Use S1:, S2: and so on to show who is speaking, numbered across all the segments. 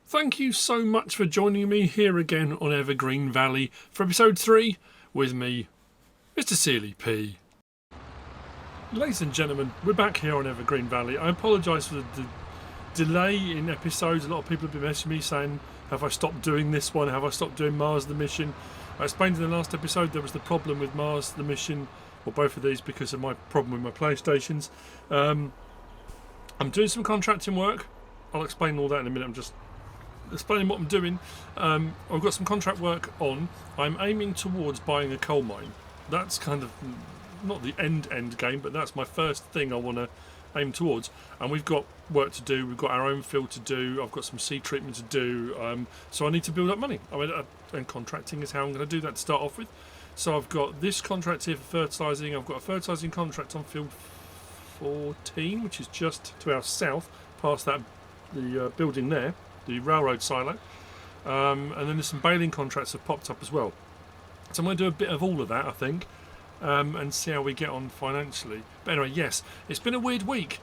S1: Thank you so much for joining me here again on Evergreen Valley for episode 3 with me, MrSealyp. Ladies and gentlemen, we're back here on Evergreen Valley. I apologise for the delay in episodes. A lot of people have been messaging me saying, have I stopped doing this one? Have I stopped doing Mars the Mission? I explained in the last episode there was the problem with Mars the Mission, or both of these, because of my problem with my PlayStations. I'm doing some contracting work. I'll explain all that in a minute. I'm just explaining what I'm doing. I've got some contract work on. I'm aiming towards buying a coal mine. That's kind of not the end game, but that's my first thing I want to aim towards. And we've got work to do. We've got our own field to do. I've got some seed treatment to do. So I need to build up money. And contracting is how I'm going to do that to start off with. So I've got this contract here for fertilising. I've got a fertilising contract on field 14, which is just to our south, past the building there, the railroad silo, and then there's some baling contracts have popped up as well. So I'm going to do a bit of all of that, I think, and see how we get on financially. But anyway, yes, it's been a weird week.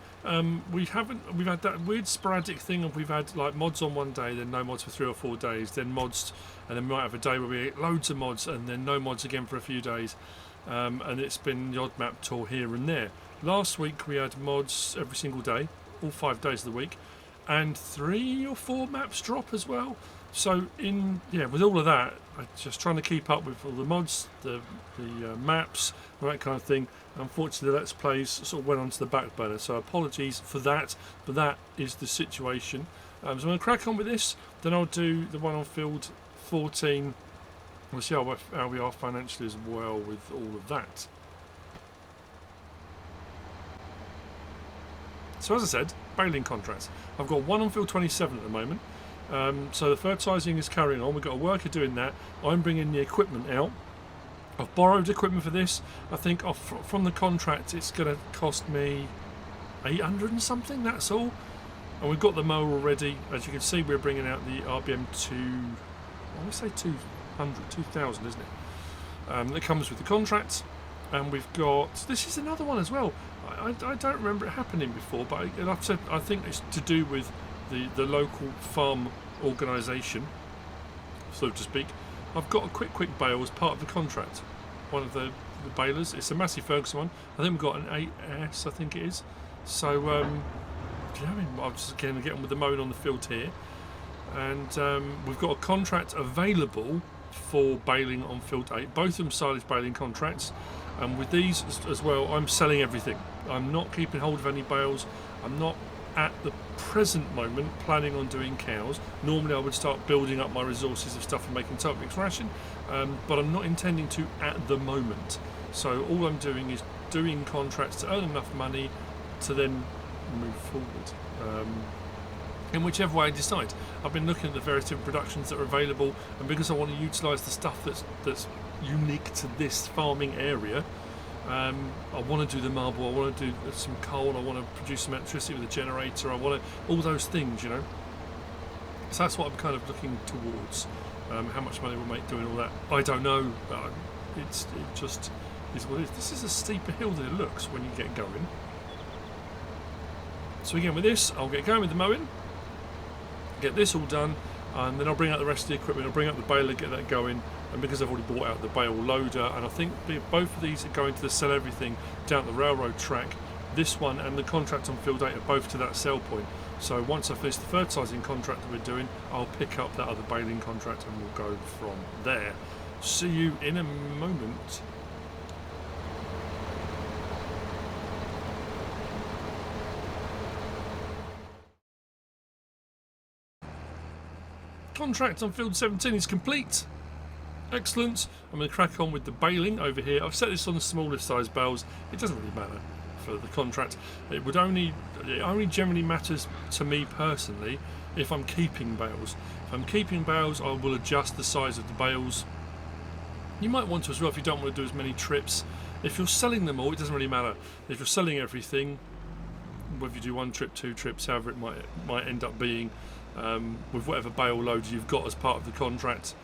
S1: We've had that weird sporadic thing of we've had like mods on one day, then no mods for 3 or 4 days, then mods, and then we might have a day where we get loads of mods and then no mods again for a few days, and it's been the odd map tour here and there. Last week we had mods every single day, all 5 days of the week, and 3 or 4 maps drop as well. So with all of that, I'm just trying to keep up with all the mods, the maps, and that kind of thing. Unfortunately, the Let's Plays sort of went onto the back burner, so apologies for that, but that is the situation. So I'm going to crack on with this, then I'll do the one on field 14. We'll see how we are financially as well with all of that. So as I said, baling contracts. I've got one on field 27 at the moment. So the fertilising is carrying on. We've got a worker doing that. I'm bringing the equipment out. I've borrowed equipment for this. I think from the contract it's going to cost me 800 and something, that's all. And we've got the mower already. As you can see, we're bringing out the RBM 2, I want to say 2000, isn't it? That comes with the contract. And we've got, this is another one as well. I don't remember it happening before, but I think it's to do with the local farm organisation, so to speak. I've got a quick bale as part of the contract. One of the balers. It's a Massey Ferguson one. I think we've got an 8S, I think it is. So, I'm just going to get on with the mowing on the field here. And we've got a contract available for baling on field 8. Both of them silage baling contracts. And with these as well, I'm selling everything. I'm not keeping hold of any bales. I'm not at the present moment planning on doing cows. Normally I would start building up my resources of stuff and making Topics ration, but I'm not intending to at the moment. So all I'm doing is doing contracts to earn enough money to then move forward. In whichever way I decide. I've been looking at the various different productions that are available, and because I want to utilise the stuff that's unique to this farming area, I want to do the marble, I want to do some coal, I want to produce some electricity with a generator, I want to, all those things, you know. So that's what I'm kind of looking towards. How much money we'll make doing all that, I don't know. It just is what it is. This is a steeper hill than it looks when you get going. So again, with this, I'll get going with the mowing, get this all done, and then I'll bring out the rest of the equipment. I'll bring out the baler, get that going, and because I've already bought out the bale loader, and I think both of these are going to the sell everything down the railroad track. This one and the contract on field 8 are both to that sell point. So once I finish the fertilising contract that we're doing, I'll pick up that other baling contract and we'll go from there. See you in a moment. Contract on field 17 is complete. Excellent. I'm going to crack on with the baling over here. I've set this on the smallest size bales. It doesn't really matter for the contract. It only generally matters to me personally if I'm keeping bales. If I'm keeping bales, I will adjust the size of the bales. You might want to as well if you don't want to do as many trips. If you're selling them all, it doesn't really matter. If you're selling everything, whether you do 1 trip, 2 trips, however it might end up being, with whatever bale load you've got as part of the contract,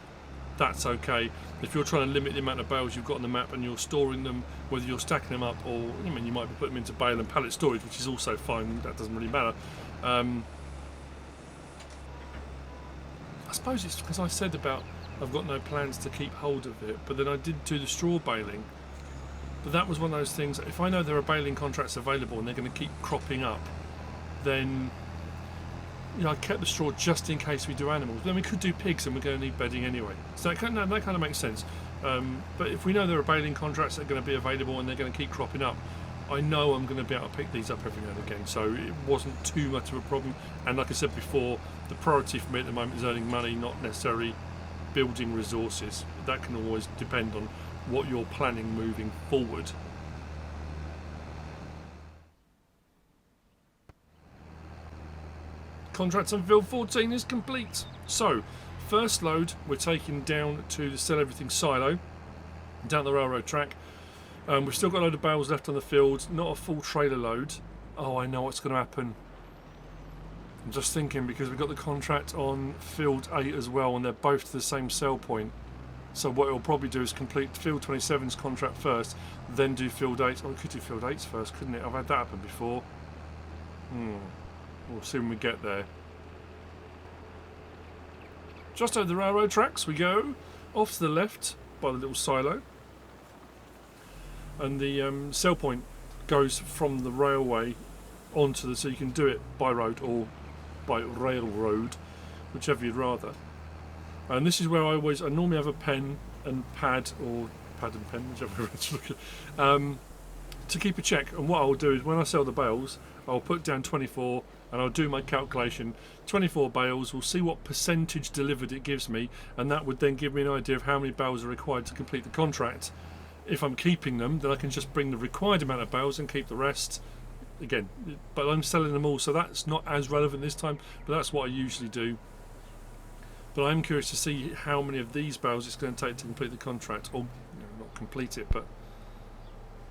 S1: that's okay. If you're trying to limit the amount of bales you've got on the map and you're storing them, whether you're stacking them up or, I mean, you might be putting them into bale and pallet storage, which is also fine, that doesn't really matter. I suppose it's because I said about I've got no plans to keep hold of it, but then I did do the straw baling. But that was one of those things, if I know there are baling contracts available and they're going to keep cropping up, then I kept the straw just in case we do animals. Then we could do pigs and we're going to need bedding anyway. So that kind of makes sense. But if we know there are baling contracts that are going to be available and they're going to keep cropping up, I know I'm going to be able to pick these up every now and again. So it wasn't too much of a problem. And like I said before, the priority for me at the moment is earning money, not necessarily building resources. That can always depend on what you're planning moving forward. Contract on field 14 is complete. So, first load we're taking down to the Sell Everything silo, down the railroad track. We've still got a load of bales left on the field, not a full trailer load. Oh, I know what's going to happen. I'm just thinking because we've got the contract on field 8 as well, and they're both to the same sell point. So what it'll probably do is complete field 27's contract first, then do field 8. Oh, we could do field 8's first, couldn't it? I've had that happen before. We'll see when we get there. Just over the railroad tracks we go, off to the left by the little silo. And the sell point goes from the railway onto the, so you can do it by road or by railroad, whichever you'd rather. And this is where I normally have a pen and pad, or pad and pen, whichever it's looking, to keep a check. And what I'll do is when I sell the bales, I'll put down 24 and I'll do my calculation. 24 bales, we'll see what percentage delivered it gives me, and that would then give me an idea of how many bales are required to complete the contract. If I'm keeping them, then I can just bring the required amount of bales and keep the rest. Again, but I'm selling them all, so that's not as relevant this time, but that's what I usually do. But I'm curious to see how many of these bales it's going to take to complete the contract, or not complete it, but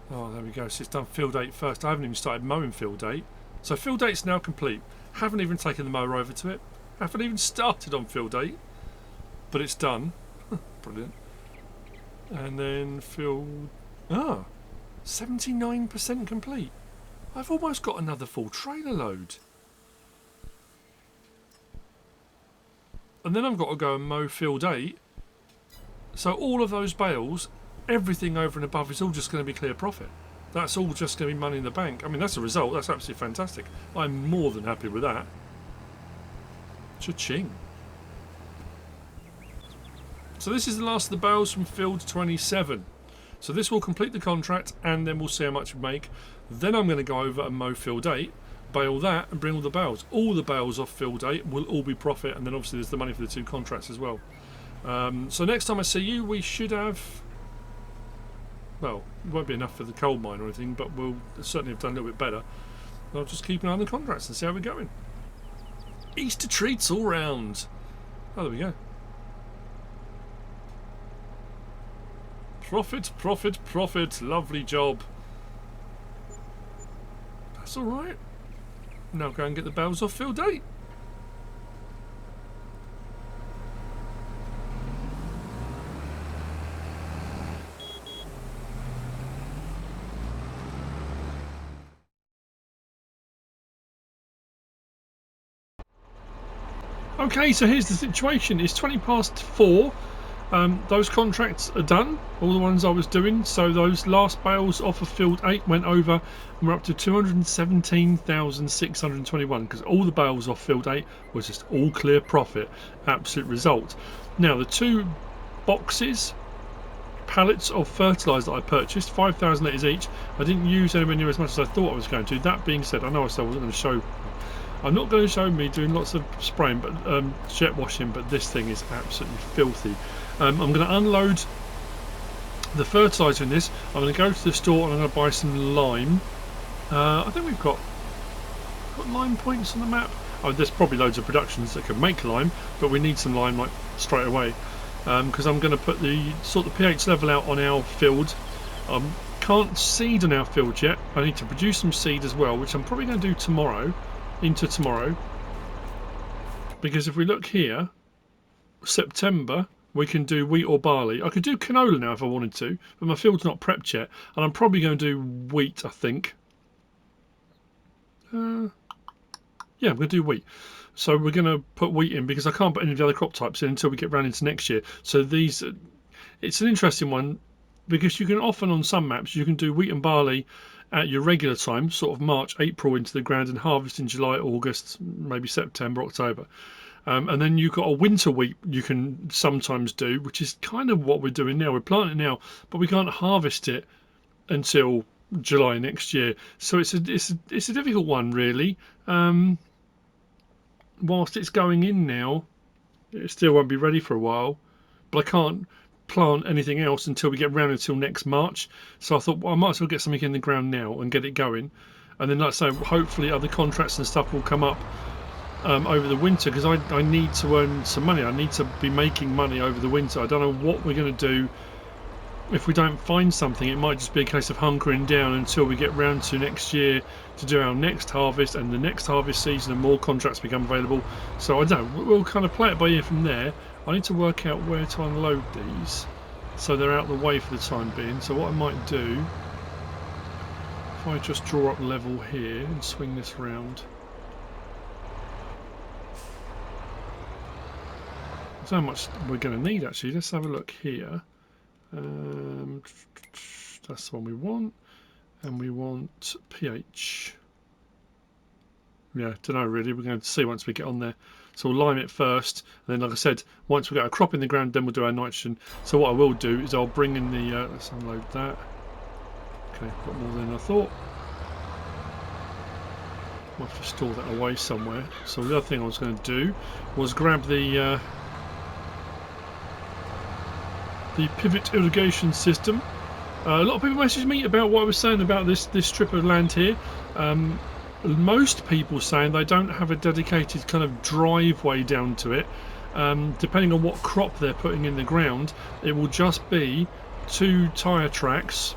S1: oh, there we go. So it's done field 8 first. I haven't even started mowing field 8, so field 8's now complete. Haven't even taken the mower over to it. Haven't even started on field 8, but it's done. Brilliant. And then field 79% complete. I've almost got another full trailer load. And then I've got to go and mow field 8. So all of those bales, everything over and above, is all just going to be clear profit. That's all just going to be money in the bank. I mean, that's a result. That's absolutely fantastic. I'm more than happy with that. Cha-ching. So this is the last of the bales from field 27. So this will complete the contract, and then we'll see how much we make. Then I'm going to go over and mow field 8, bale that, and bring all the bales. All the bales off field 8 will all be profit, and then obviously there's the money for the 2 contracts as well. So next time I see you, we should have, well, it won't be enough for the coal mine or anything, but we'll certainly have done a little bit better. I'll just keep an eye on the contracts and see how we're going. Easter treats all round. Oh, there we go. Profit, profit, profit. Lovely job. That's alright. Now go and get the bales off field 8. Okay, so here's the situation. It's 20 past 4. Those contracts are done, all the ones I was doing. So those last bales off of field 8 went over, and we're up to 217,621 because all the bales off field 8 was just all clear profit. Absolute result. Now the 2 boxes, pallets of fertiliser that I purchased, 5,000 litres each, I didn't use anywhere near as much as I thought I was going to. That being said, I know I said I wasn't going to show, I'm not going to show me doing lots of spraying, but jet washing, but this thing is absolutely filthy. I'm going to unload the fertiliser in this. I'm going to go to the store and I'm going to buy some lime. I think we've got lime points on the map. Oh, there's probably loads of productions that can make lime, but we need some lime like straight away, because I'm going to put the sort of pH level out on our field. Can't seed on our field yet. I need to produce some seed as well, which I'm probably going to do tomorrow, into tomorrow, because if we look here, September, we can do wheat or barley. I could do canola now if I wanted to, but my field's not prepped yet, and I'm probably going to do wheat, I think. Yeah, I'm going to do wheat. So we're going to put wheat in because I can't put any of the other crop types in until we get round into next year. So these, it's an interesting one because you can often on some maps you can do wheat and barley at your regular time, sort of March, April into the ground, and harvest in July, August, maybe September, October. And then you've got a winter wheat you can sometimes do, which is kind of what we're doing now. We're planting it now, but we can't harvest it until July next year. So it's a difficult one, really. Whilst it's going in now, it still won't be ready for a while. But I can't plant anything else until we get round until next March. So I thought, well, I might as well get something in the ground now and get it going. And then, like I say, hopefully other contracts and stuff will come up over the winter, because I need to earn some money. I need to be making money over the winter. I don't know what we're going to do. If we don't find something, it might just be a case of hunkering down until we get round to next year to do our next harvest and the next harvest season, and more contracts become available. So I don't know, we'll kind of play it by ear from there. I need to work out where to unload these so they're out of the way for the time being. So what I might do, if I just draw up level here and swing this round. That's how much we're going to need actually. Let's have a look here. That's the one we want, and we want pH. Yeah, don't know really. We're going to see once we get on there. So we'll lime it first, and then, like I said, once we get a crop in the ground, then we'll do our nitrogen. So what I will do is I'll bring in the. Let's unload that. Okay, got more than I thought. Might have to store that away somewhere. So the other thing I was going to do was grab the pivot irrigation system. A lot of people messaged me about what I was saying about this strip of land here. Most people saying they don't have a dedicated kind of driveway down to it. Depending on what crop they're putting in the ground, it will just be 2 tyre tracks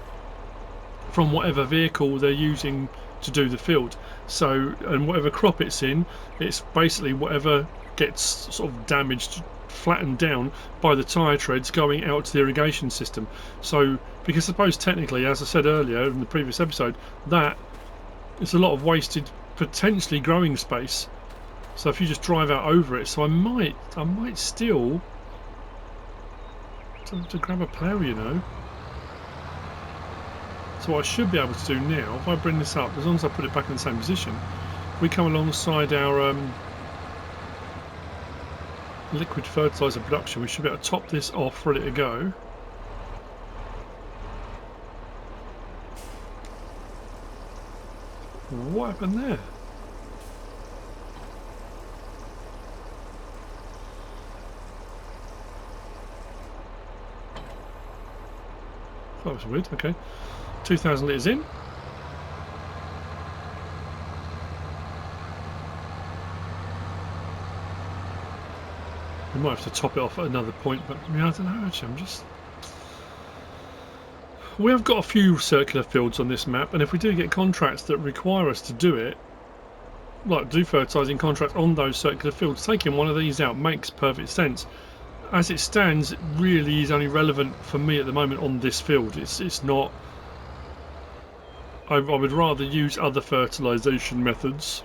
S1: from whatever vehicle they're using to do the field. So, and whatever crop it's in, it's basically whatever gets sort of damaged, flattened down by the tyre treads going out to the irrigation system. So, because I suppose technically, as I said earlier in the previous episode, that it's a lot of wasted potentially growing space. So if you just drive out over it, so I might still to grab a plough, you know. So what I should be able to do now, if I bring this up, as long as I put it back in the same position, we come alongside our liquid fertiliser production, we should be able to top this off, ready to go. What happened there? That was weird, okay. 2,000 litres in. We might have to top it off at another point, but I mean, I don't know actually, I'm just... We have got a few circular fields on this map, and if we do get contracts that require us to do it, like do fertilising contracts on those circular fields, taking one of these out makes perfect sense. As it stands, it really is only relevant for me at the moment on this field. It's not... I would rather use other fertilisation methods,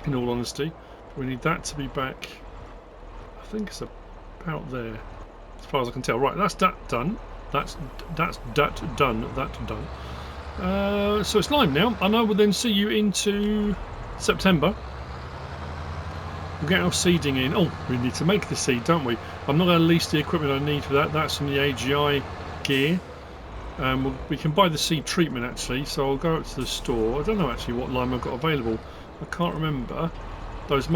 S1: in all honesty. We need that to be back, I think it's about there, as far as I can tell. Right, that's that done. That's that done. So it's lime now, and I will then see you into September. We'll get our seeding in. Oh, we need to make the seed, don't we? I'm not going to lease the equipment I need for that. That's from the AGI gear. We can buy the seed treatment actually, so I'll go up to the store. I don't know actually what lime I've got available. I can't remember. Those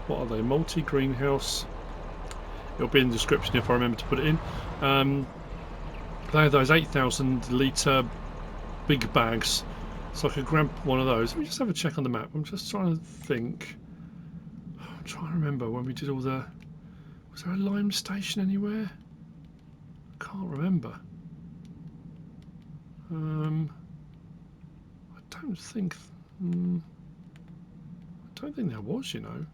S1: what are they? Multi-greenhouse. It'll be in the description if I remember to put it in. They have those 8,000 litre big bags, so I could grab one of those. Let me just have a check on the map. I'm just trying to think. I'm trying to remember when we did all the... Was there a lime station anywhere? Can't remember. I don't think there was, you know.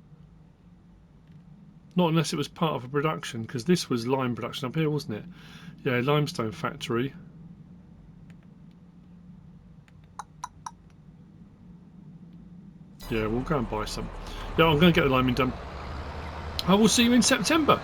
S1: Not unless it was part of a production, because this was lime production up here, wasn't it? Yeah, limestone factory. Yeah, we'll go and buy some. Yeah, I'm going to get the liming done. I will see you in September.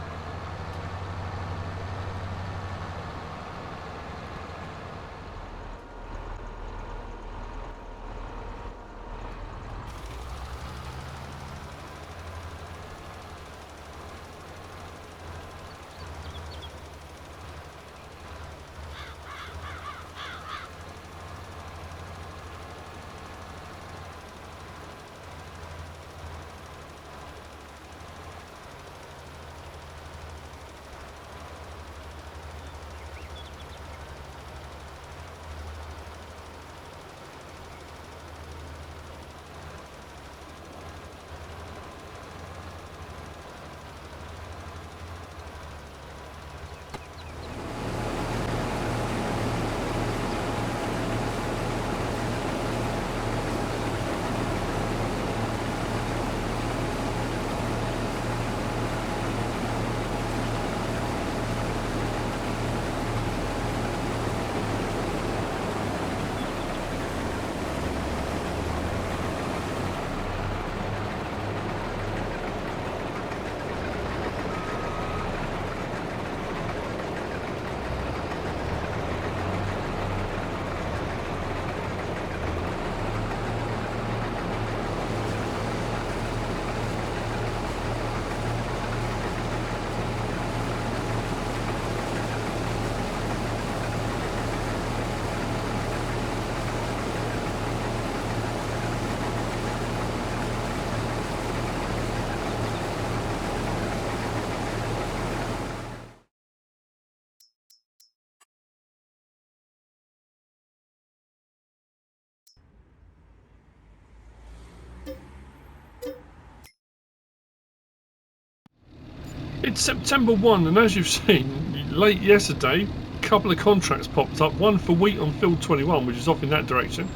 S1: It's September 1, and as you've seen, late yesterday, a couple of contracts popped up. One for wheat on field 21, which is off in that direction,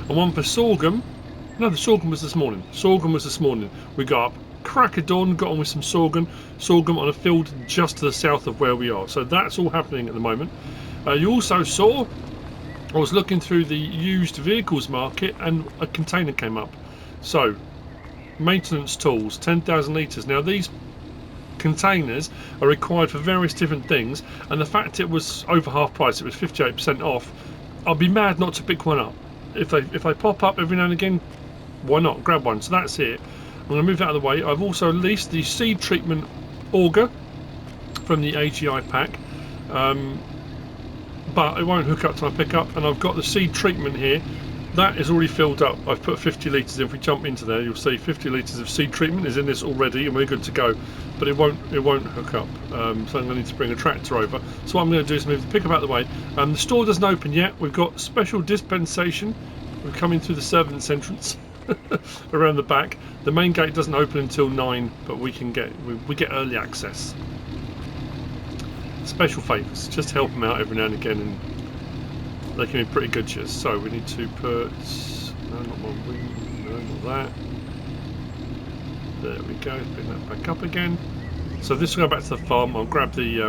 S1: and one for sorghum. No, the sorghum was this morning. Sorghum was this morning. We got up crack of dawn, got on with some sorghum on a field just to the south of where we are. So that's all happening at the moment. You also saw, I was looking through the used vehicles market, and a container came up. So, maintenance tools, 10,000 litres. Now these containers are required for various different things, and the fact it was over half price, it was 58% off, I'll be mad not to pick one up. If they pop up every now and again, why not grab one? So that's it. I'm going to move that out of the way. I've also leased the seed treatment auger from the AGI pack, but it won't hook up to my pickup, and I've got the seed treatment here. That is already filled up. I've put 50 litres in. If we jump into there, you'll see 50 litres of seed treatment is in this already, and we're good to go. But it won't hook up. So I'm going to need to bring a tractor over. So what I'm going to do is move the pickup out of the way. The store doesn't open yet. We've got special dispensation. We're coming through the servants' entrance around the back. The main gate doesn't open until 9, but we get early access. Special favours. Just help them out every now and again, and they can be pretty good to us. So we need to put, no, not one wing, no, not that. There we go, bring that back up again. So this will go back to the farm. I'll grab the,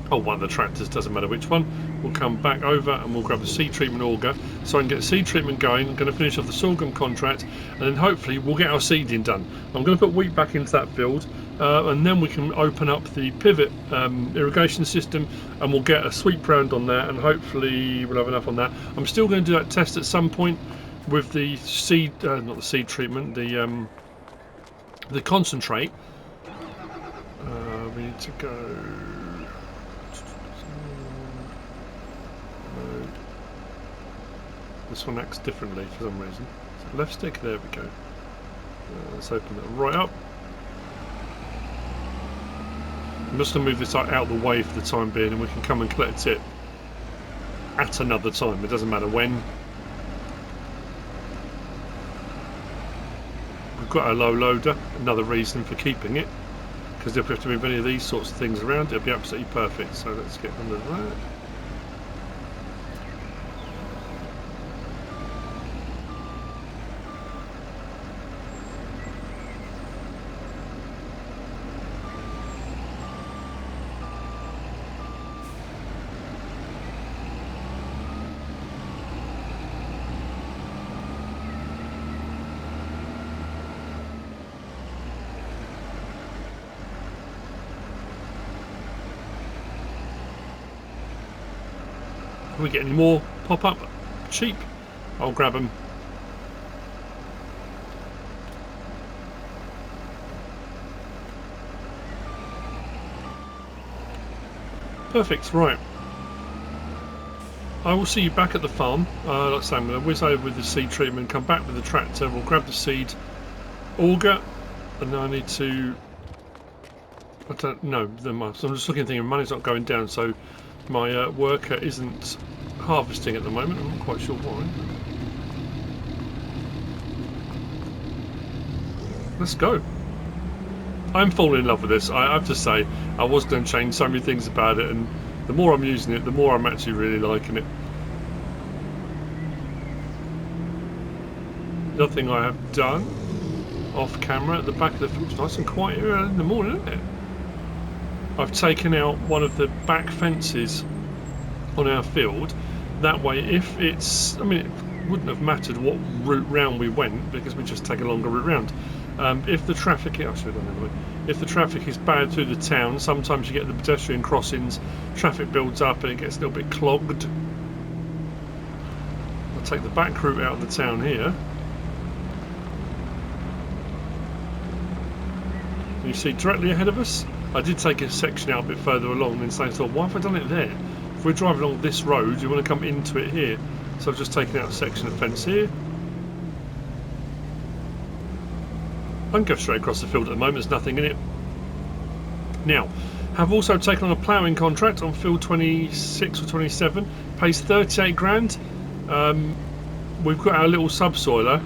S1: one of the tractors, doesn't matter which one. We'll come back over and we'll grab the seed treatment auger so I can get the seed treatment going. I'm going to finish off the sorghum contract, and then hopefully we'll get our seeding done. I'm going to put wheat back into that field, and then we can open up the pivot irrigation system, and we'll get a sweep round on that, and hopefully we'll have enough on that. I'm still going to do that test at some point with the seed, not the seed treatment, the concentrate. We need to go. This one acts differently for some reason. So left stick, there we go. Let's open it right up. I'm just going to move this out of the way for the time being, and we can come and collect it at another time. It doesn't matter when. We've got our low loader, another reason for keeping it, because if we have to move any of these sorts of things around, it'll be absolutely perfect. So let's get under that. we get any more pop up cheap, I'll grab them. Perfect, right. I will see you back at the farm. Like I say, I'm going to whiz over with the seed treatment, come back with the tractor, we'll grab the seed auger, and then I need to... I don't know, I'm just looking thinking money's not going down, so my worker isn't harvesting at the moment. I'm not quite sure why. Let's go. I'm falling in love with this. I have to say, I was going to change so many things about it, and the more I'm using it, the more I'm actually really liking it. The other thing I have done off camera at the back of the field, it's nice and quiet here in the morning, isn't it? I've taken out one of the back fences on our field. That way, if it's, I mean, it wouldn't have mattered what route round we went because we just take a longer route round. If the traffic, I should have done anyway. If the traffic is bad through the town, sometimes you get the pedestrian crossings, traffic builds up and it gets a little bit clogged. I'll take the back route out of the town here. Can you see directly ahead of us? I did take a section out a bit further along and so I thought, why have I done it there? If we're driving along this road, you want to come into it here. So I've just taken out a section of fence here. I can go straight across the field at the moment, there's nothing in it. Now, have also taken on a ploughing contract on field 26 or 27, pays 38 grand. We've got our little subsoiler,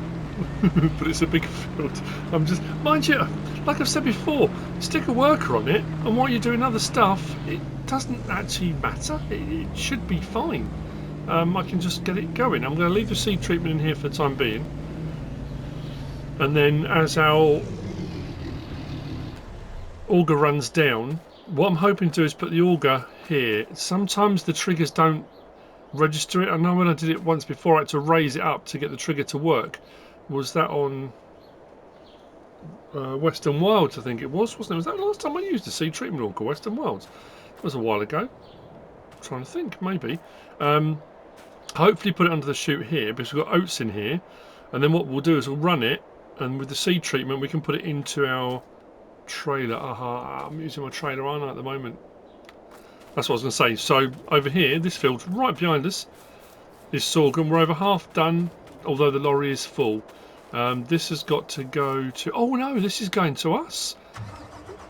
S1: but it's a big field. I'm just, mind you, like I've said before, stick a worker on it, and while you're doing other stuff, it doesn't actually matter. It should be fine. I can just get it going. I'm going to leave the seed treatment in here for the time being. And then as our auger runs down, what I'm hoping to do is put the auger here. Sometimes the triggers don't register it. I know when I did it once before I had to raise it up to get the trigger to work. Was that on Western Wilds, I think it was, wasn't it? Was that the last time I used the seed treatment auger, Western Wilds? That was a while ago. I'm trying to think, maybe. Hopefully put it under the chute here because we've got oats in here. And then what we'll do is we'll run it, and with the seed treatment we can put it into our trailer. I'm using my trailer, aren't I, at the moment? That's what I was going to say. So over here, this field right behind us is sorghum. We're over half done, although the lorry is full. This has got to go to... Oh no, this is going to us.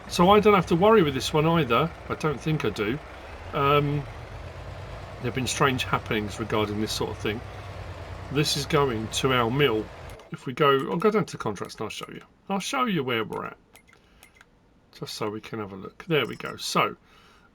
S1: So I don't have to worry with this one either. I don't think I do. There have been strange happenings regarding this sort of thing. This is going to our mill. If we go, I'll go down to contracts and I'll show you. I'll show you where we're at. Just so we can have a look. There we go. So,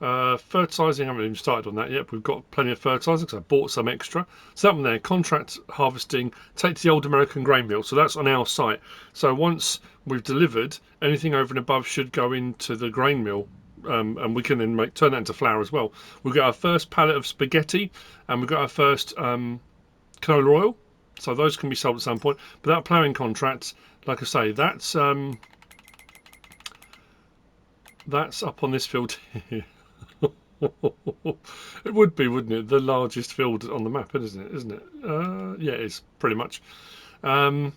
S1: fertilising, I haven't even started on that yet. We've got plenty of fertiliser because I bought some extra. So that one there, contract harvesting, take to the old American grain mill. So that's on our site. So once we've delivered, anything over and above should go into the grain mill. And we can then turn that into flour as well. We've got our first pallet of spaghetti and we've got our first... canola oil, so those can be sold at some point. But that ploughing contract, like I say, that's up on this field here. It would be, wouldn't it? The largest field on the map, isn't it? Yeah, it is pretty much. If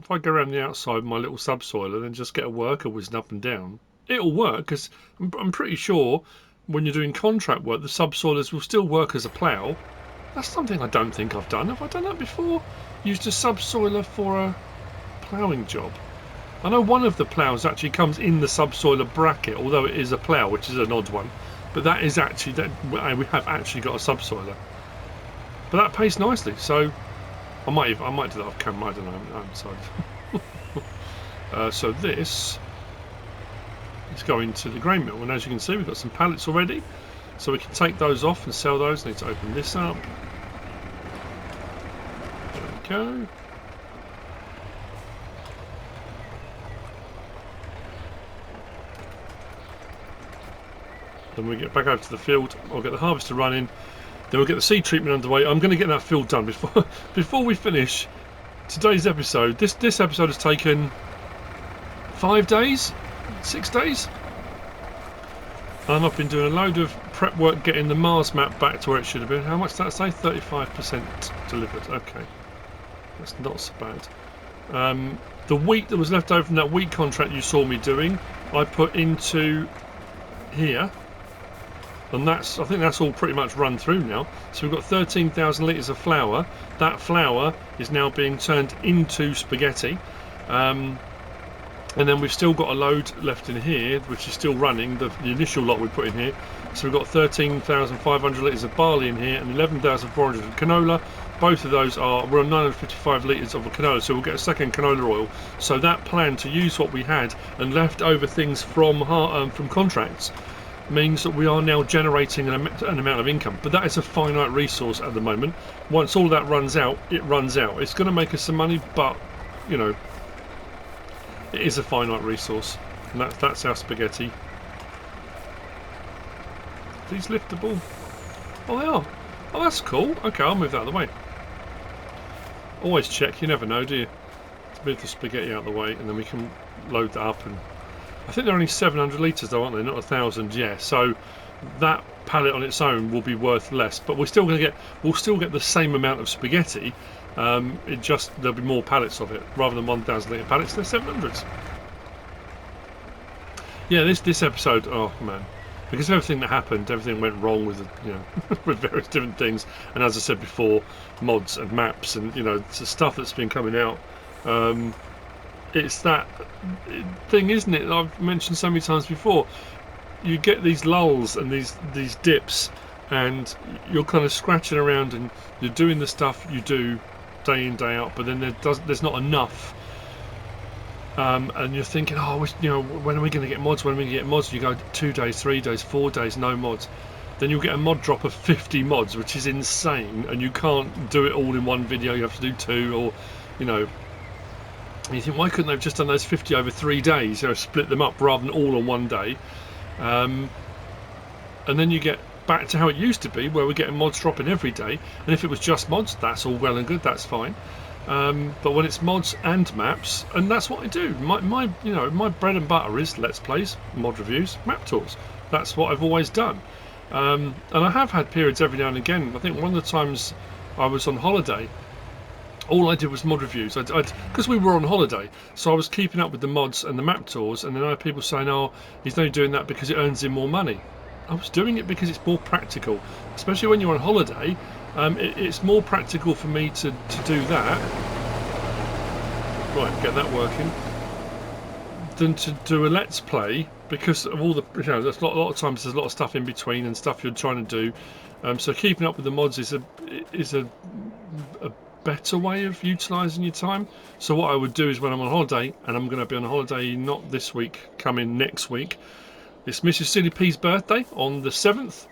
S1: I go around the outside with my little subsoiler, then just get a worker whizzing up and down, it'll work because I'm pretty sure when you're doing contract work, the subsoilers will still work as a plough. That's something I don't think I've done. Have I done that before? Used a subsoiler for a ploughing job. I know one of the ploughs actually comes in the subsoiler bracket, although it is a plough, which is an odd one. But that is actually, we have actually got a subsoiler. But that pays nicely, so I might do that off camera. I don't know. I haven't decided. So this is going to the grain mill, and as you can see, we've got some pallets already. So we can take those off and sell those. Need to open this up. There we go. Then we get back over to the field. I'll get the harvester running. Then we'll get the seed treatment underway. I'm going to get that field done before we finish today's episode. This episode has taken 5 days, 6 days. And I've been doing a load of prep work getting the Mars map back to where it should have been. How much did that say? 35% delivered. Okay, that's not so bad. The wheat that was left over from that wheat contract you saw me doing, I put into here, and I think that's all pretty much run through now. So we've got 13,000 litres of flour. That flour is now being turned into spaghetti. And then we've still got a load left in here, which is still running, the initial lot we put in here. So we've got 13,500 litres of barley in here and 11,400 of canola. Both of those we're on 955 litres of canola, so we'll get a second canola oil. So that plan to use what we had and left over things from contracts means that we are now generating an amount of income. But that is a finite resource at the moment. Once all that runs out, it runs out. It's going to make us some money, but, you know, it is a finite resource. And that's our spaghetti. These liftable? Oh, they are. Oh, that's cool. Okay, I'll move that out of the way. Always check, you never know, do you? Let's move the spaghetti out of the way and then we can load that up. And I think they're only 700 litres though, aren't they? Not 1,000, yeah. So that pallet on its own will be worth less, but we'll still get the same amount of spaghetti. There'll be more pallets of it rather than 1,000 litre pallets. They're 700s. Yeah, this episode, oh man, because of everything that happened, everything went wrong with with various different things. And as I said before, mods and maps and the stuff that's been coming out. It's that thing, isn't it? I've mentioned so many times before. You get these lulls and these dips, and you're kind of scratching around and you're doing the stuff you do day in day out, but then there's not enough. And you're thinking, oh, when are we going to get mods? When are we going to get mods? You go 2 days, 3 days, 4 days, no mods. Then you'll get a mod drop of 50 mods, which is insane, and you can't do it all in one video. You have to do 2, or and you think, why couldn't they have just done those 50 over 3 days? Split them up rather than all on one day. And then you get back to how it used to be, where we're getting mods dropping every day. And if it was just mods, that's all well and good, that's fine. But when it's mods and maps, and that's what I do. My bread and butter is Let's Plays, mod reviews, map tours. That's what I've always done. And I have had periods every now and again. I think one of the times I was on holiday, all I did was mod reviews. Because we were on holiday, so I was keeping up with the mods and the map tours, and then I had people saying, oh, he's only doing that because it earns him more money. I was doing it because it's more practical, especially when you're on holiday. It's more practical for me to do that, right, get that working, than to do a Let's Play, because of all the, there's a lot of times there's a lot of stuff in between and stuff you're trying to do. So keeping up with the mods is a better way of utilising your time. So what I would do is, when I'm on holiday, and I'm going to be on holiday not this week, coming next week, it's MrSealyp's birthday on the 7th.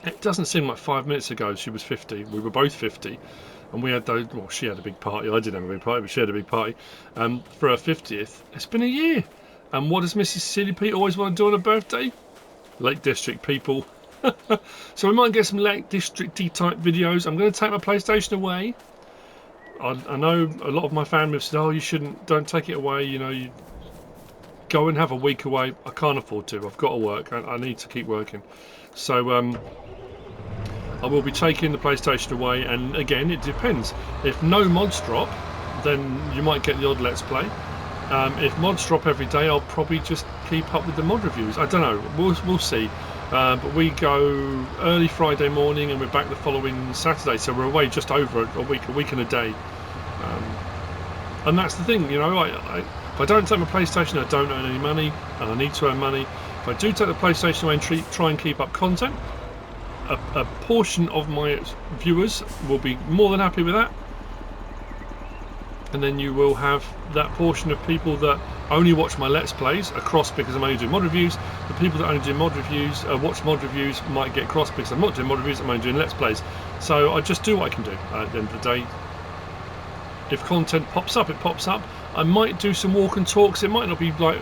S1: It doesn't seem like 5 minutes ago she was 50. We were both 50, and we had those. Well, she had a big party. I didn't have a big party, but she had a big party for her 50th. It's been a year. And what does MrSealyp always want to do on her birthday? Lake District, people. So we might get some Lake District-y type videos. I'm going to take my PlayStation away. I know a lot of my family have said, oh, you shouldn't, don't take it away, you go and have a week away. I can't afford to. I've got to work. I need to keep working. So I will be taking the PlayStation away, and again, it depends. If no mods drop, then you might get the odd Let's Play. If mods drop every day, I'll probably just keep up with the mod reviews. I don't know. We'll see. But we go early Friday morning and we're back the following Saturday, so we're away just over a week and a day. And that's the thing, if I don't take my PlayStation, I don't earn any money, and I need to earn money. If I do take the PlayStation away and try and keep up content, a portion of my viewers will be more than happy with that. And then you will have that portion of people that only watch my Let's Plays across, because I'm only doing mod reviews. The people that only do mod reviews, watch mod reviews, might get cross because I'm not doing mod reviews, I'm only doing Let's Plays. So I just do what I can do at the end of the day. If content pops up, it pops up. I might do some walk and talks. It might not be like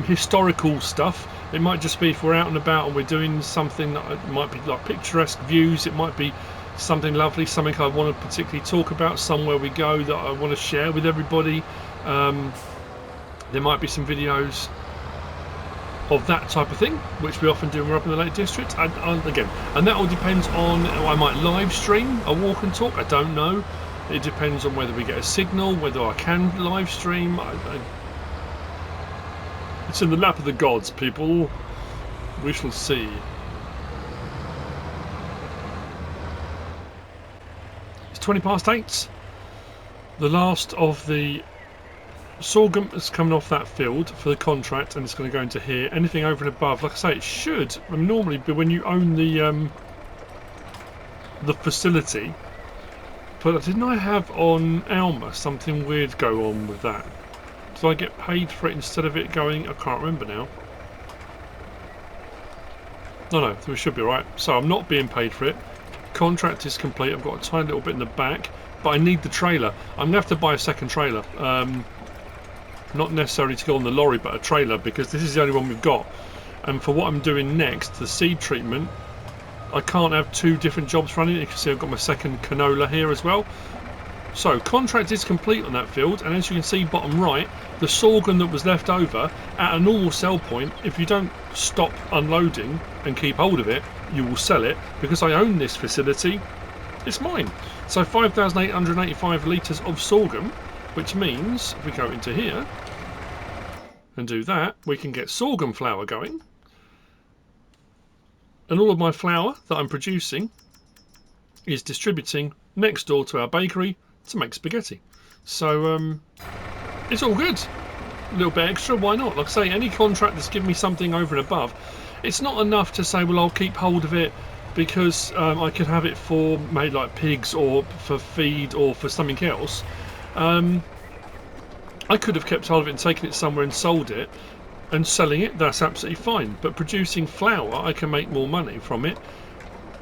S1: historical stuff. It might just be if we're out and about and we're doing something that might be like picturesque views. It might be something lovely, something I want to particularly talk about, somewhere we go that I want to share with everybody. There might be some videos of that type of thing, which we often do when we're up in the Lake District. Again, and that all depends on, I might live stream a walk and talk, I don't know. It depends on whether we get a signal, whether I can live stream. It's in the lap of the gods, people. We shall see. It's 8:20. The last of the sorghum is coming off that field for the contract, and it's going to go into here. Anything over and above, like I say, it should normally be when you own the facility. But didn't I have on Alma something weird go on with that? Did I get paid for it instead of it going? I can't remember now. No, we should be right. So I'm not being paid for it. Contract is complete. I've got a tiny little bit in the back, but I need the trailer. I'm going to have to buy a second trailer. Not necessarily to go on the lorry, but a trailer, because this is the only one we've got. And for what I'm doing next, the seed treatment, I can't have two different jobs running. You can see I've got my second canola here as well. So contract is complete on that field, and as you can see bottom right, the sorghum that was left over at a normal sell point, if you don't stop unloading and keep hold of it, you will sell it. Because I own this facility, it's mine. So 5,885 litres of sorghum, which means if we go into here and do that, we can get sorghum flour going. And all of my flour that I'm producing is distributing next door to our bakery to make spaghetti. So it's all good. A little bit extra, why not? Like I say, any contract that's given me something over and above, it's not enough to say, well, I'll keep hold of it because I could have it for maybe like pigs or for feed or for something else. I could have kept hold of it and taken it somewhere and sold it, and selling it, that's absolutely fine. But producing flour, I can make more money from it.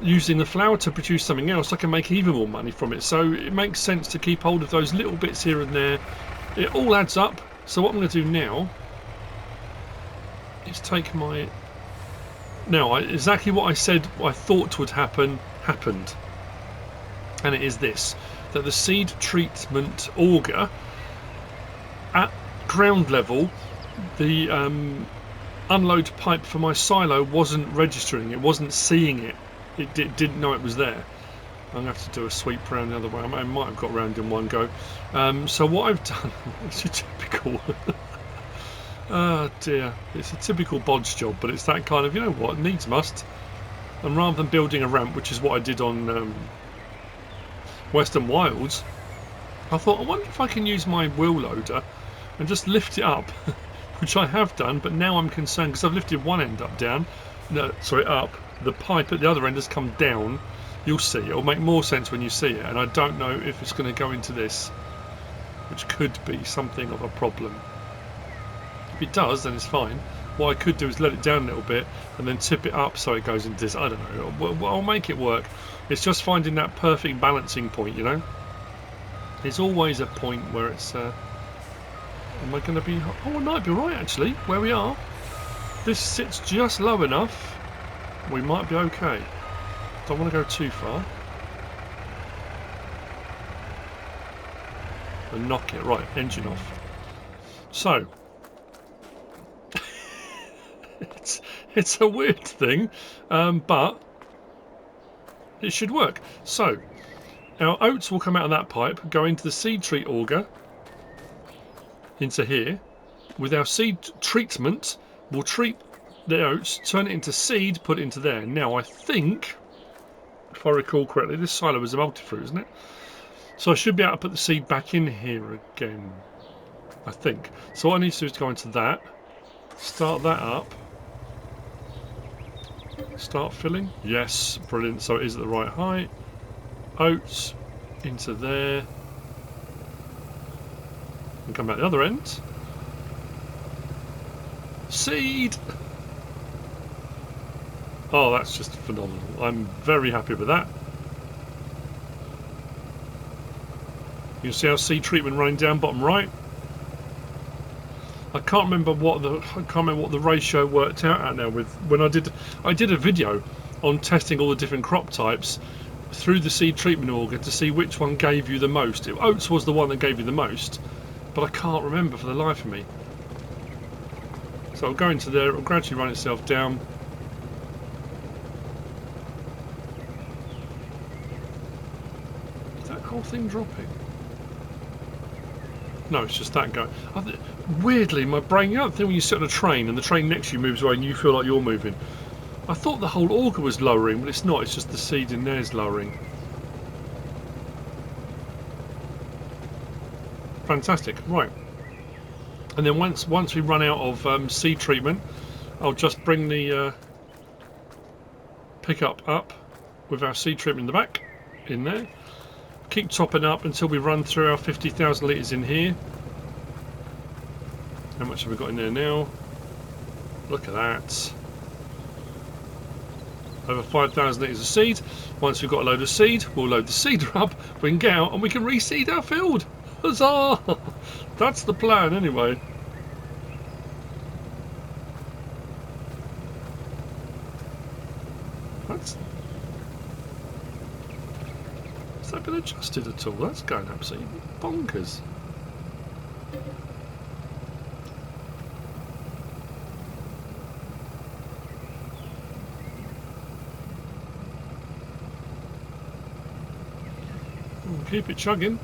S1: Using the flour to produce something else, I can make even more money from it. So it makes sense to keep hold of those little bits here and there. It all adds up. So what I'm going to do now is take my... Now, exactly what I said I thought would happen, happened. And it is this, that the seed treatment auger, at ground level, the unload pipe for my silo wasn't registering, it wasn't seeing it. It didn't know it was there. I'm going to have to do a sweep around the other way. I might have got round in one go. So what I've done, it's a typical... oh dear, it's a typical bodge job, but it's that kind of, you know what, needs must. And rather than building a ramp, which is what I did on Western Wilds, I thought, I wonder if I can use my wheel loader and just lift it up, which I have done, but now I'm concerned because I've lifted one end up down. No, sorry, up. The pipe at the other end has come down. You'll see. It'll make more sense when you see it, and I don't know if it's going to go into this, which could be something of a problem. If it does, then it's fine. What I could do is let it down a little bit and then tip it up so it goes into this. I don't know. I'll make it work. It's just finding that perfect balancing point, you know. There's always a point where it's... am I going to be... Oh, I might be right, actually, where we are. This sits just low enough. We might be okay. Don't want to go too far. And knock it. Right, engine off. So... it's a weird thing, but it should work. So, our oats will come out of that pipe, go into the seed treat auger, into here. With our seed treatment, we'll treat the oats, turn it into seed, put it into there. Now, I think, if I recall correctly, this silo is a multi-fruit, isn't it? So I should be able to put the seed back in here again, I think. So what I need to do is go into that, start that up, start filling. Yes, brilliant. So it is at the right height. Oats into there. And come back the other end. Seed! Oh, that's just phenomenal. I'm very happy with that. You can see our seed treatment running down bottom right. I can't remember what the ratio worked out at now. With when I did a video on testing all the different crop types through the seed treatment auger to see which one gave you the most. Oats was the one that gave you the most, but I can't remember for the life of me. So it'll go into there, it'll gradually run itself down. Is that whole thing dropping? No, it's just that going. Weirdly, my brain, you know the thing when you sit on a train and the train next to you moves away and you feel like you're moving? I thought the whole auger was lowering, but it's not, it's just the seed in there is lowering. Fantastic, right. And then once we run out of seed treatment, I'll just bring the pickup up with our seed treatment in the back, in there. Keep topping up until we run through our 50,000 litres in here. How much have we got in there now? Look at that. Over 5,000 litres of seed. Once we've got a load of seed, we'll load the seeder up, we can get out and we can reseed our field. Huzzah! That's the plan anyway. Has that been adjusted at all? That's going absolutely bonkers. Keep it chugging.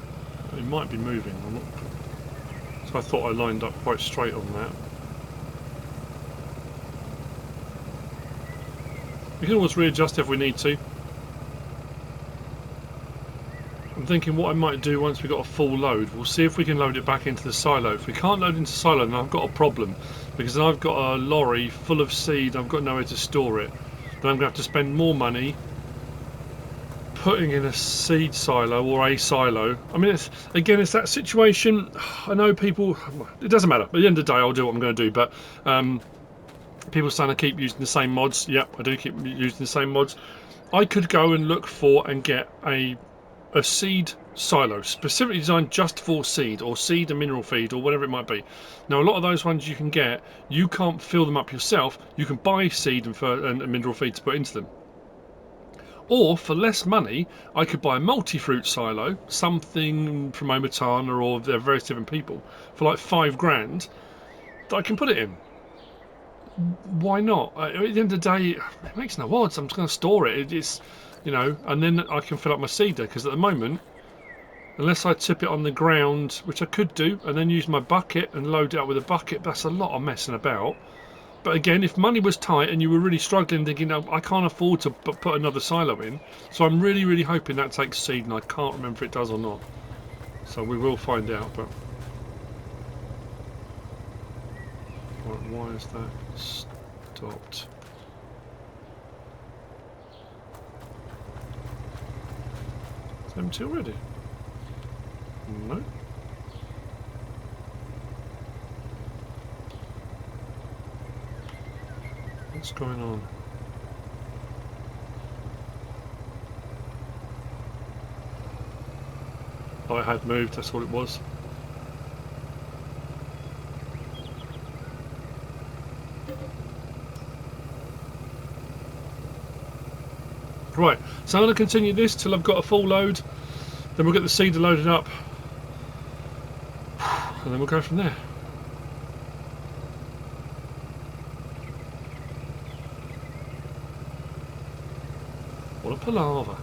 S1: It might be moving. I'm not... So I thought I lined up quite straight on that. We can always readjust if we need to. I'm thinking what I might do once we've got a full load, we'll see if we can load it back into the silo. If we can't load into silo, then I've got a problem, because then I've got a lorry full of seed, I've got nowhere to store it. Then I'm going to have to spend more money putting in a seed silo or a silo. I mean, it's that situation. I know people, it doesn't matter. At the end of the day, I'll do what I'm going to do, but people saying I keep using the same mods. Yep, I do keep using the same mods. I could go and look for and get a seed silo specifically designed just for seed, or seed and mineral feed, or whatever it might be. Now, a lot of those ones you can get, you can't fill them up yourself. You can buy seed and mineral feed to put into them. Or for less money, I could buy a multi-fruit silo, something from Omatana or they're various different people, for like $5 that I can put it in. Why not? At the end of the day, it makes no odds. I'm just going to store it. It's, you know, and then I can fill up my seeder, because at the moment, unless I tip it on the ground, which I could do, and then use my bucket and load it up with a bucket, that's a lot of messing about. But again, if money was tight and you were really struggling, thinking, oh, I can't afford to put another silo in, so I'm really, really hoping that takes seed, and I can't remember if it does or not. So we will find out. But right, why is that stopped? It's empty already. No. What's going on? Oh, it had moved, that's what it was. Right, so I'm going to continue this till I've got a full load, then we'll get the seeder loaded up, and then we'll go from there. What a palaver.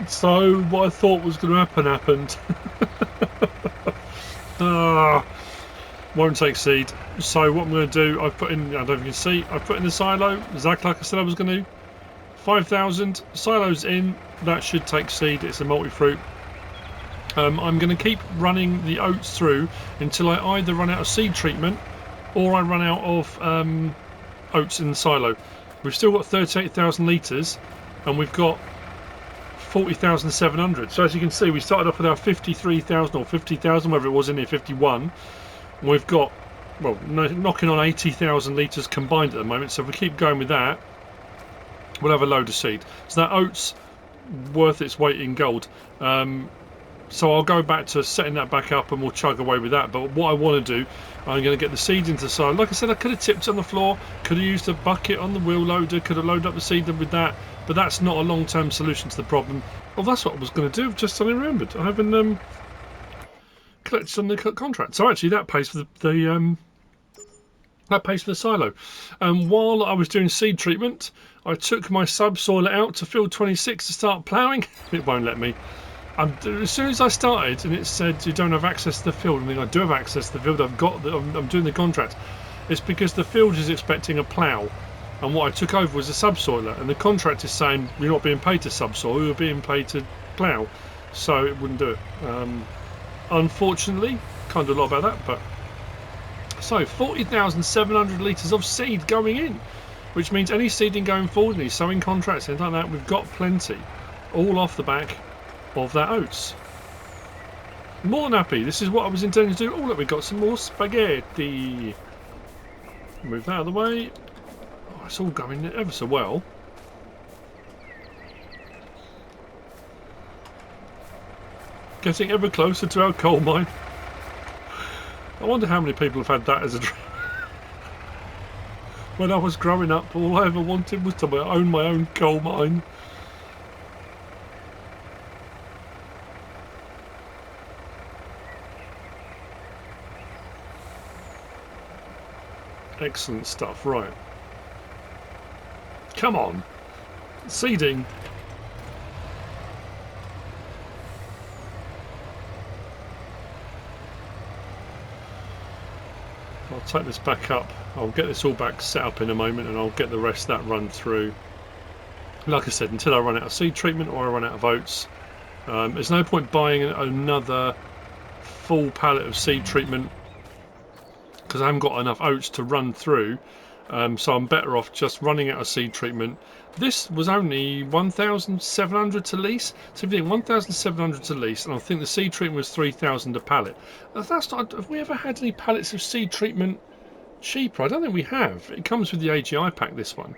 S1: So what I thought was going to happen happened. Won't take seed. So what I'm going to do, I've put in, I don't know if you can see, I've put in the silo, exactly like I said I was going to. 5,000 silos in, that should take seed. It's a multi-fruit. I'm going to keep running the oats through until I either run out of seed treatment or I run out of oats in the silo. We've still got 38,000 litres and we've got 40,700. So as you can see, we started off with our 53,000 or 50,000, whatever it was in here, 51. And we've got, well, knocking on 80,000 litres combined at the moment. So if we keep going with that, we'll have a load of seed. So that oat's worth its weight in gold. So I'll go back to setting that back up and we'll chug away with that. But what I want to do, I'm going to get the seeds into the silo. Like I said, I could have tipped it on the floor, could have used a bucket on the wheel loader, could have loaded up the seed with that, but that's not a long-term solution to the problem. Well, that's what I was going to do, I've just suddenly remembered. I haven't, collected on the contract. So actually that pays for that pays for the silo. While I was doing seed treatment, I took my subsoiler out to field 26 to start ploughing. It won't let me. As soon as I started and it said you don't have access to the field, I mean I do have access to the field. I'm doing the contract. It's because the field is expecting a plough, and what I took over was a subsoiler, and the contract is saying you're not being paid to subsoil, you're being paid to plough, so it wouldn't do it. Unfortunately, can't do a lot about that. But so 40,700 litres of seed going in, which means any seeding going forward, any sowing contracts, anything like that, we've got plenty, all off the back of that oats. More than happy. This is what I was intending to do. Oh look, we've got some more spaghetti. Move that out of the way. Oh, it's all going ever so well. Getting ever closer to our coal mine. I wonder how many people have had that as a dream. When I was growing up, all I ever wanted was to own my own coal mine. Excellent stuff, right. Come on. Seeding. I'll take this back up. I'll get this all back set up in a moment and I'll get the rest of that run through. Like I said, until I run out of seed treatment or I run out of oats. There's no point buying another full pallet of seed treatment because I haven't got enough oats to run through, so I'm better off just running out of seed treatment. This was only 1,700 to lease, so if you think 1,700 to lease, and I think the seed treatment was 3,000 a pallet. That's not. Have we ever had any pallets of seed treatment cheaper? I don't think we have. It comes with the AGI pack, this one.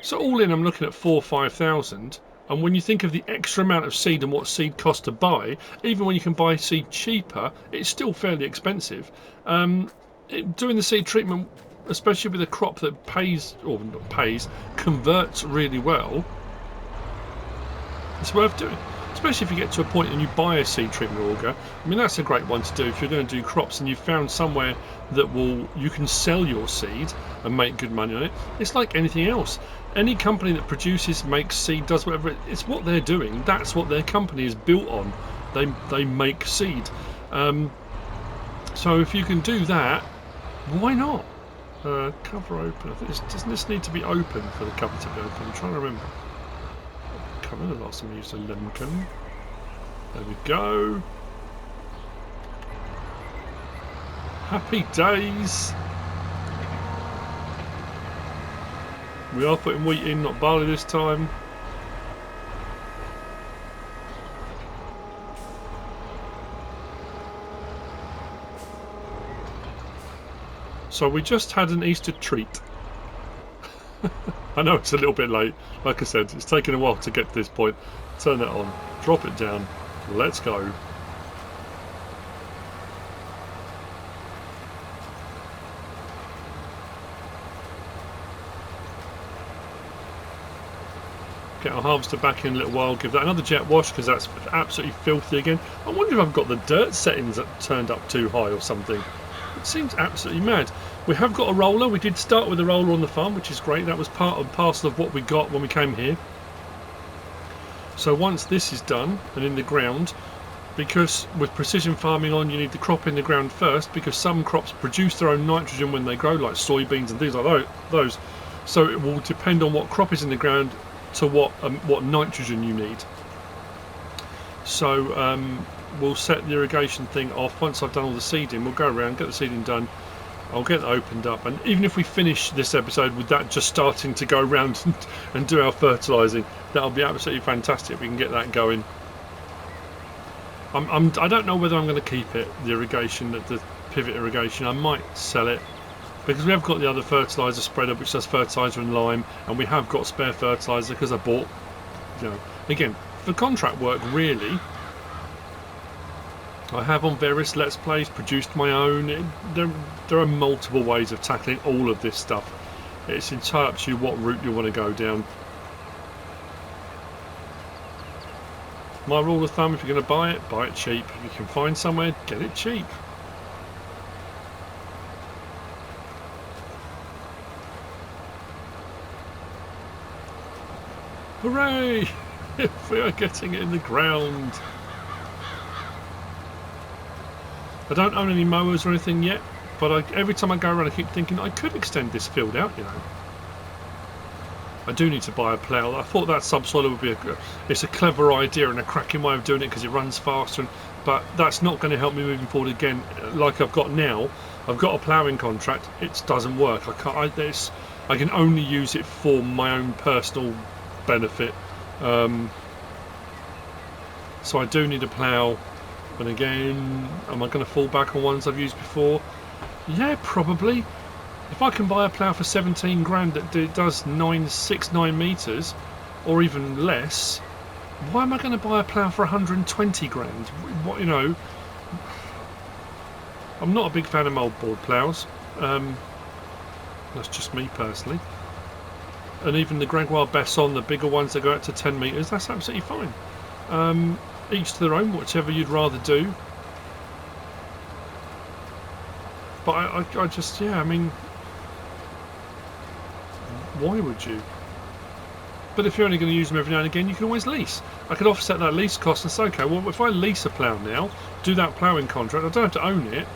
S1: So all in, I'm looking at 4,000 or 5,000. And when you think of the extra amount of seed and what seed costs to buy, even when you can buy seed cheaper, it's still fairly expensive. Doing the seed treatment, especially with a crop that pays, or not pays, converts really well, it's worth doing. Especially if you get to a point and you buy a seed treatment auger. I mean, that's a great one to do if you're going to do crops and you've found somewhere that you can sell your seed and make good money on it. It's like anything else. Any company that produces, makes seed, does whatever, it's what they're doing. That's what their company is built on. They make seed. So if you can do that, why not? Cover open. I think doesn't this need to be open for the cover to be open? I'm trying to remember. Cover. The last time I used a lemon. There we go. Happy days. We are putting wheat in, not barley this time. So we just had an Easter treat. I know it's a little bit late. Like I said, it's taken a while to get to this point. Turn that on, drop it down, let's go. Get our harvester back in a little while, give that another jet wash because that's absolutely filthy again. I wonder if I've got the dirt settings turned up too high or something. It seems absolutely mad. We have got a roller. We did start with a roller on the farm, which is great. That was part and parcel of what we got when we came here. So once this is done and in the ground, because with precision farming on, you need the crop in the ground first, because some crops produce their own nitrogen when they grow, like soybeans and things like those. So it will depend on what crop is in the ground to what nitrogen you need. So we'll set the irrigation thing off. Once I've done all the seeding, we'll go around, get the seeding done. I'll get that opened up, and even if we finish this episode with that just starting to go around and do our fertilising, that'll be absolutely fantastic. We can get that going. I don't know whether I'm going to keep it, the irrigation, the pivot irrigation. I might sell it because we have got the other fertiliser spreader which does fertiliser and lime, and we have got spare fertiliser because I bought, again, for contract work really. I have on various Let's Plays produced my own. There are multiple ways of tackling all of this stuff. It's entirely up to you what route you want to go down. My rule of thumb, if you're going to buy it cheap. If you can find somewhere, get it cheap. Hooray! We are getting it in the ground. I don't own any mowers or anything yet, but every time I go around I keep thinking I could extend this field out, you know. I do need to buy a plough. I thought that subsoiler would be it's a clever idea and a cracking way of doing it because it runs faster, but that's not going to help me moving forward again like I've got now. I've got a ploughing contract, it doesn't work. I can only use it for my own personal benefit. So I do need a plough. And again, am I going to fall back on ones I've used before? Yeah, probably. If I can buy a plough for 17 grand that does 9 metres, or even less, why am I going to buy a plough for 120 grand? What, you know, I'm not a big fan of mouldboard ploughs. That's just me personally. And even the Gregoire Besson, the bigger ones that go out to 10 metres, that's absolutely fine. Each to their own, whichever you'd rather do. But I just, yeah, I mean, why would you? But if you're only going to use them every now and again, you can always lease. I could offset that lease cost and say, okay, well, if I lease a plough now, do that ploughing contract, I don't have to own it.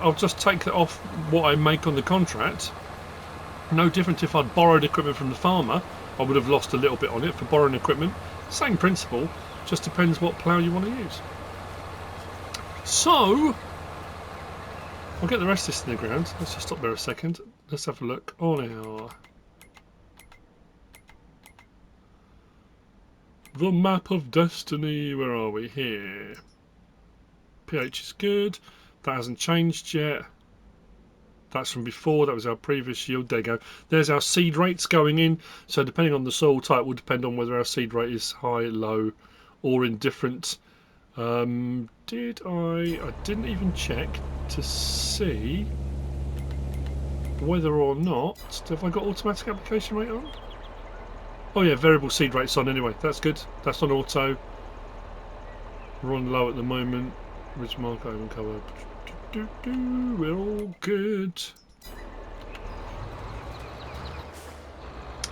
S1: I'll just take that off what I make on the contract. No different if I'd borrowed equipment from the farmer. I would have lost a little bit on it for borrowing equipment. Same principle. Just depends what plough you want to use. So, I'll get the rest of this in the ground. Let's just stop there a second. Let's have a look on our... the map of destiny. Where are we? Here. pH is good. That hasn't changed yet. That's from before. That was our previous yield. There you go. There's our seed rates going in. So depending on the soil type will depend on whether our seed rate is high, low, or indifferent. I didn't even check to see whether or not have I got automatic application rate on. Oh yeah, variable seed rates on anyway. That's good. That's on auto. We're on low at the moment. Which mark I haven't covered. We're all good.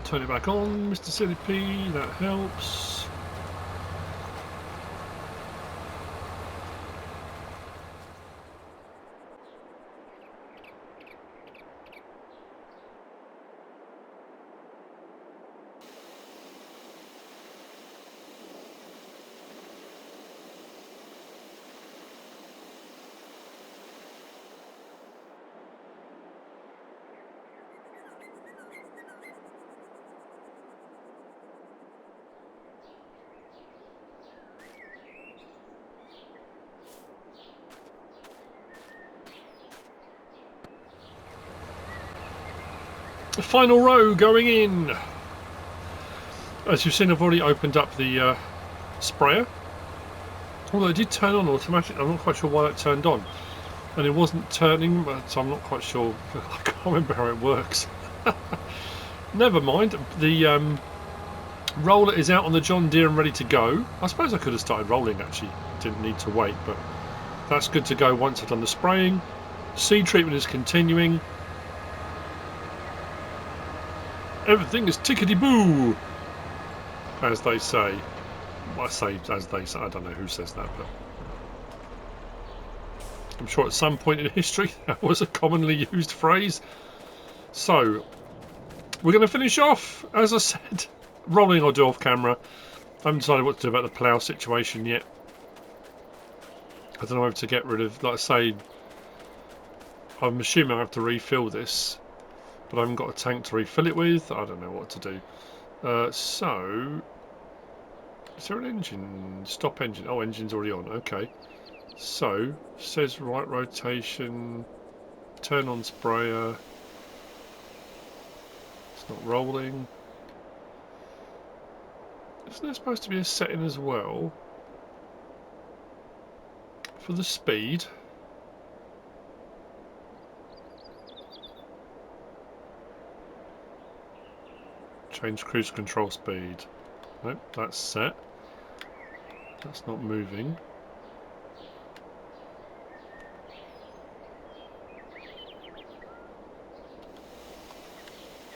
S1: Turn it back on, MrSealyp. That helps. The final row going in. As you've seen, I've already opened up the sprayer. Although it did turn on automatically. I'm not quite sure why it turned on. And it wasn't turning, but I'm not quite sure. I can't remember how it works. Never mind. The roller is out on the John Deere and ready to go. I suppose I could have started rolling actually. Didn't need to wait, but that's good to go once I've done the spraying. Seed treatment is continuing. Everything is tickety-boo, as they say. I say as they say, I don't know who says that, but I'm sure at some point in history that was a commonly used phrase. So, we're going to finish off, as I said, rolling I'll do off camera. I haven't decided what to do about the plough situation yet. I don't know whether to get rid of, like I say, I'm assuming I have to refill this. But I haven't got a tank to refill it with. I don't know what to do. So, is there an engine? Stop engine. Oh, engine's already on. Okay. So, says right rotation, turn on sprayer. It's not rolling. Isn't there supposed to be a setting as well for the speed? Change cruise control speed. Nope, that's set. That's not moving.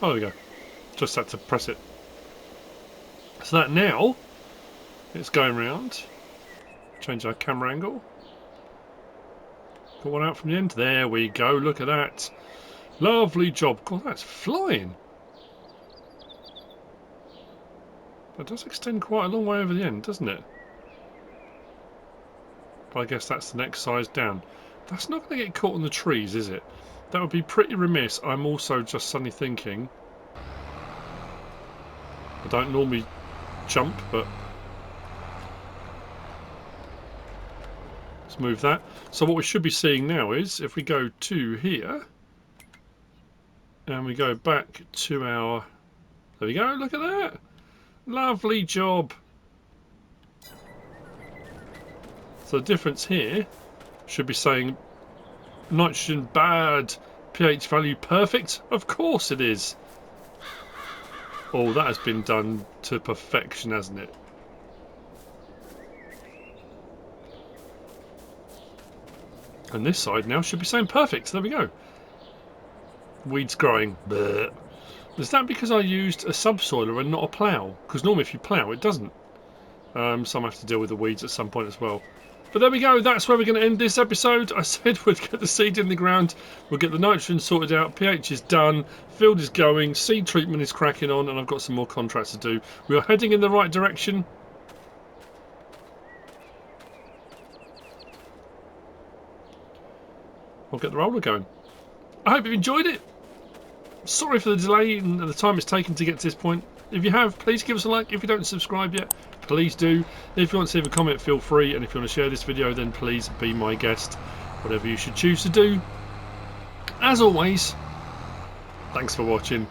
S1: Oh, there we go. Just had to press it. So that now, it's going round. Change our camera angle. Put one out from the end. There we go. Look at that. Lovely job. God, that's flying. That does extend quite a long way over the end, doesn't it? But I guess that's the next size down. That's not going to get caught on the trees, is it? That would be pretty remiss. I'm also just suddenly thinking... I don't normally jump, but... let's move that. So what we should be seeing now is, if we go to here... and we go back to our... there we go, look at that! Lovely job! So the difference here should be saying nitrogen bad, pH value perfect. Of course it is. Oh, that has been done to perfection, hasn't it? And this side now should be saying perfect. There we go. Weeds growing. Blech. Is that because I used a subsoiler and not a plough? Because normally if you plough it doesn't. So I'm going to have to deal with the weeds at some point as well. But there we go, that's where we're going to end this episode. I said we'd get the seed in the ground, we'll get the nitrogen sorted out, pH is done, field is going, seed treatment is cracking on, and I've got some more contracts to do. We are heading in the right direction. I'll get the roller going. I hope you've enjoyed it. Sorry for the delay and the time it's taken to get to this point. If you have, please give us a like. If you don't subscribe yet, please do. If you want to leave a comment, feel free. And if you want to share this video, then please be my guest. Whatever you should choose to do. As always, thanks for watching.